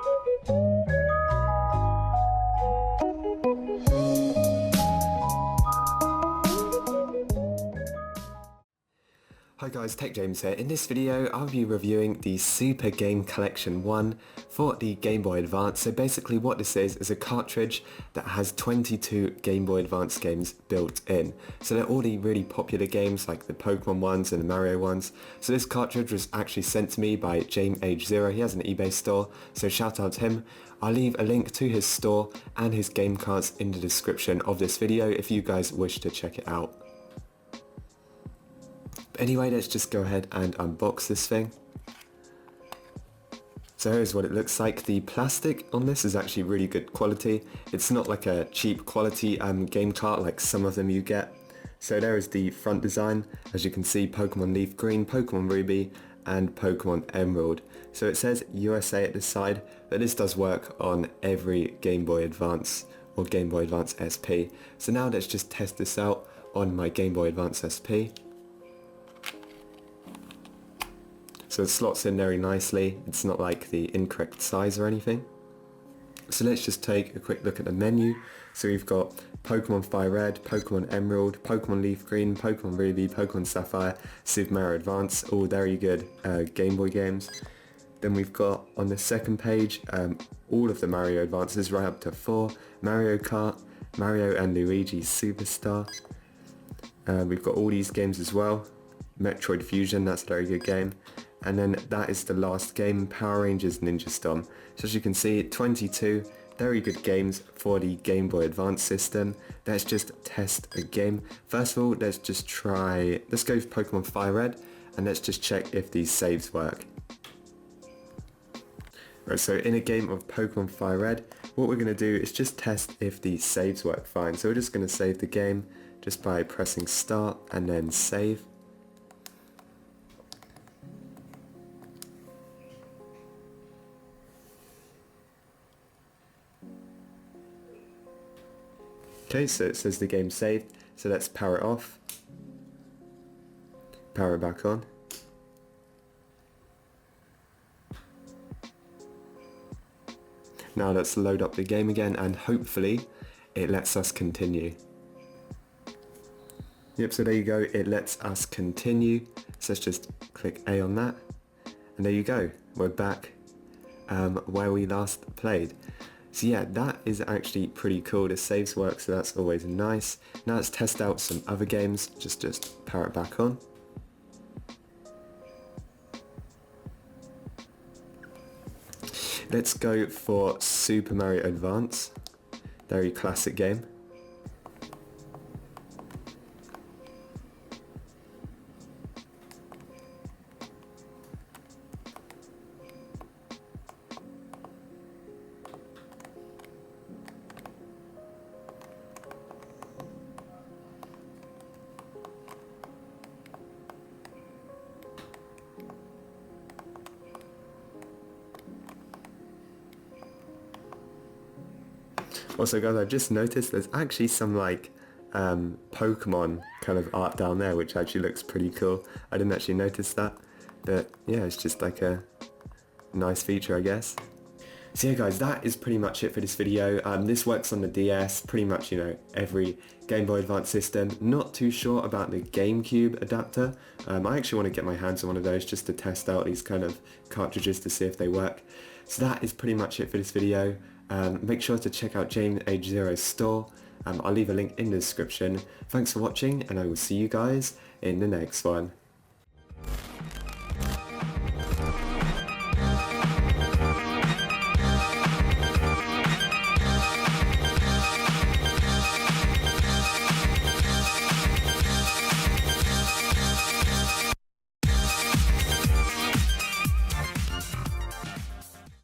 Hi guys, Tech James here. In this video I'll be reviewing the Super Game Collection 1 for the Game Boy Advance. So basically what this is a cartridge that has 22 Game Boy Advance games built in. So they're all the really popular games like the Pokemon ones and the Mario ones. So this cartridge was actually sent to me by GameBoy. He has an eBay store, so shout out to him. I'll leave a link to his store and his game cards in the description of this video if you guys wish to check it out. Anyway, let's just go ahead and unbox this thing. So here's what it looks like. The plastic on this is actually really good quality. It's not like a cheap quality game cart like some of them you get. So there is the front design. As you can see, Pokemon Leaf Green, Pokemon Ruby and Pokemon Emerald. So it says USA at the side, but this does work on every Game Boy Advance or Game Boy Advance SP. So now let's just test this out on my Game Boy Advance SP. So it slots in very nicely. It's not like the incorrect size or anything. So let's just take a quick look at the menu. So we've got Pokemon Fire Red, Pokemon Emerald, Pokemon Leaf Green, Pokemon Ruby, Pokemon Sapphire, Super Mario Advance, all very good Game Boy games. Then we've got on the second page all of the Mario Advances right up to 4, Mario Kart, Mario and Luigi Superstar. We've got all these games as well. Metroid Fusion, that's a very good game. And then that is the last game, Power Rangers Ninja Storm. So as you can see, 22 very good games for the Game Boy Advance system. Let's just test a game. First of all, let's go for Pokemon Fire Red, and let's just check if these saves work. Right, so in a game of Pokemon Fire Red, what we're going to do is just test if the saves work fine. So we're just going to save the game just by pressing start and then save. Okay, so it says the game saved, so let's power it off, power it back on. Now let's load up the game again and hopefully it lets us continue. Yep, so there you go, it lets us continue. So let's just click A on that, and there you go, we're back where we last played. So yeah, that is actually pretty cool. The saves work, so that's always nice. Now let's test out some other games. Just power it back on. Let's go for Super Mario Advance. Very classic game. Also guys, I've just noticed there's actually some like Pokemon kind of art down there, which actually looks pretty cool. I didn't actually notice that, but yeah, it's just like a nice feature, I guess. So yeah guys, that is pretty much it for this video. This works on the DS, pretty much, you know, every Game Boy Advance system. Not too sure about the GameCube adapter. I actually want to get my hands on one of those just to test out these kind of cartridges to see if they work. So that is pretty much it for this video. Make sure to check out GameBoy's store. I'll leave a link in the description. Thanks for watching, and I will see you guys in the next one.